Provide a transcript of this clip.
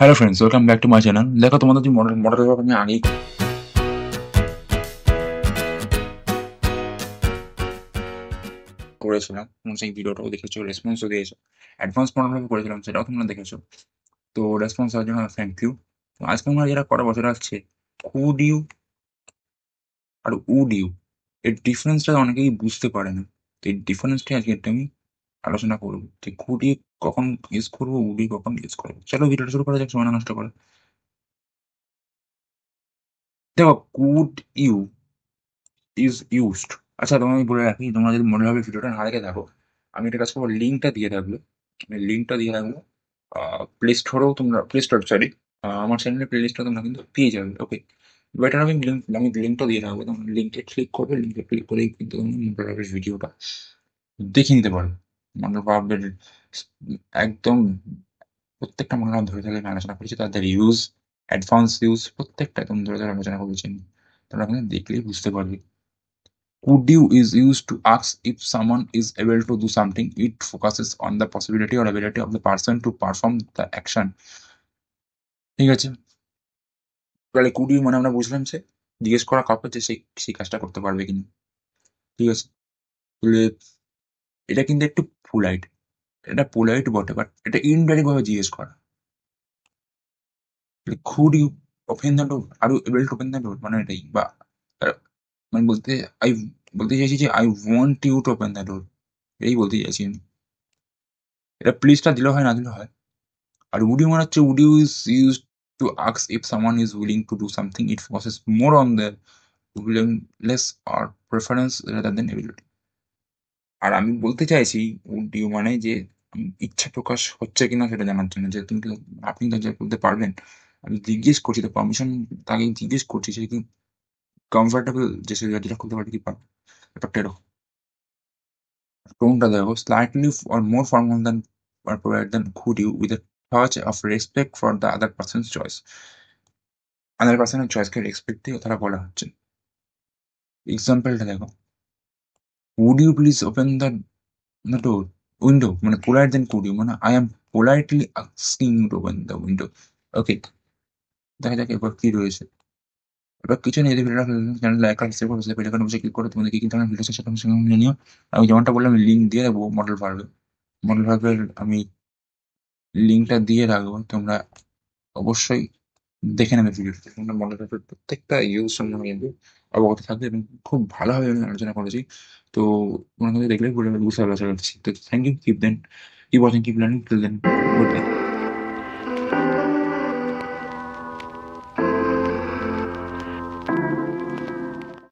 Hello friends, welcome back to my channel. দেখো, তোমাদের যে মডেল ব্যাপার আমি আগেই করেছিলাম, তোমরা সেই ভিডিওটাও দেখেছো, রেসপন্সও দিয়েছো। অ্যাডভান্স মডেল ভাবে করেছিলাম, সেটাও তোমরা দেখেছো। তো রেসপন্স দেওয়ার জন্য থ্যাংক ইউ। তো আজকে আমরা যেটা করাবো সেটা হচ্ছে কুড ইউ আর উড ইউ। এর ডিফারেন্সটা অনেকেই বুঝতে পারে না। তো এই ডিফারেন্সটাই আজকে একটু আমি আলোচনা করবো যে কুড ইউ কখন ইউজ করবো, উড ইউ কখন ইউজ করবো। চলো ভিডিওটা শুরু করা যাক সময় না নষ্ট করে। দেখো, কুড ইউ ইজ ইউজড। আচ্ছা, তোমায় বলে রাখি, তোমরা যদি মনে হবে ভিডিওটা না দেখে থাকো, আমি একটা কাজ করবো, লিঙ্কটা দিয়ে থাকবো। আমি লিঙ্কটা দিয়ে রাখবো। প্লে স্টোরেও তোমরা, প্লে স্টোর সরি, আমার চ্যানেলের প্লে লিস্টটা তোমরা কিন্তু পেয়ে যাবে। ওকে, বেটার আমি লিঙ্কটা দিয়ে রাখবো। তোমরা লিঙ্কে ক্লিক করবে, লিঙ্কে ক্লিক করেই কিন্তু তুমি মোটরভাবের ভিডিওটা দেখে নিতে পারবে। মোটরভাবের একদম প্রত্যেকটা মনোভাব ধরে ধরে আমি আলোচনা করেছি, তাদের ইউজ, অ্যাডভান্স ইউজ প্রত্যেকটা একদম ধরে ধরে আলোচনা করেছি। তোমরা কিন্তু দেখলেই বুঝতে পারবে। Could you is used to ask if someone is able to do something. It focuses on the possibility or ability of the person to perform the action. ঠিক আছে, তাহলে কুড ইউ মানে আমরা বুঝলাম যে জিজ্ঞেস করা কাউকে যে সেই সেই কাজটা করতে পারবে কিনা। ঠিক আছে, তাহলে এটা কিন্তু একটু পোলাইট, এটা পোলাইট বটে, বাট এটা ইনডাইরেক্ট ভাবে জিজ্ঞেস করা। Could you open the door, are you able to open the door, মানে এটাই। বা আহ, মানে আই বলতে চাইছি যে I want you to open the door, এই বলতে চাইছি আমি। এটা প্লিজটা দিলে হয়, না দিলে হয়। আর would you মানে হচ্ছে would you is used to ask if someone is willing to do something. It focuses more on the willingness or preference rather than ability. আর আমি বলতে চাইছি would you মানে যে ইচ্ছা প্রকাশ হচ্ছে কিনা সেটা জানার জন্য, যে তুমি আপনি তো যা বলতে পারবেন। আমি জিজ্ঞেস করছি, তো পারমিশন তাকে জিজ্ঞেস করছি, সে কি কমফর্টেবল যে সে গাড়িটা খুলতে পারে কি পারে। ব্যাপারটা এরকম। টোনটা দেখো, slightly or more formal than or polite than could you, with a touch of respect for the other person's choice. Other পার্সনের চয়েসকে রেসপেক্ট দিয়ে কথাটা বলা হচ্ছে। এক্সাম্পলটা দেখো, would you please open the door, window মানে পোলাইট দেন কুড ইউ মানে I am politely asking you to open the window. Okay, দেখা যাক এবার কি রয়েছে। এবার কিছু নেই, ভিডিওটা চ্যানেল লাইক আর সাবস্ক্রাইব করে বেল আইকনে বসে ক্লিক করে তোমাদের কি কি ধরনের ভিডিও সেটা সঙ্গে সঙ্গে নিয়ে নিও। আমি যেমনটা বললাম, লিঙ্ক দিয়ে দেবো মডেল ভার্বে। মডেল ভার্বের আমি লিঙ্কটা দিয়ে রাখবো, তোমরা অবশ্যই দেখে নেবে ভিডিওটা। তোমরা মনে রাখবে প্রত্যেকটা ইউজ সম্বন্ধে কিন্তু অবগত থাকবে, এবং খুব ভালোভাবে আমি আলোচনা করেছি। তো তোমরা কিন্তু দেখলে পুরো বুঝতে পারবে আশা করছি। তো thank you, keep watching, keep learning, till then, good bye.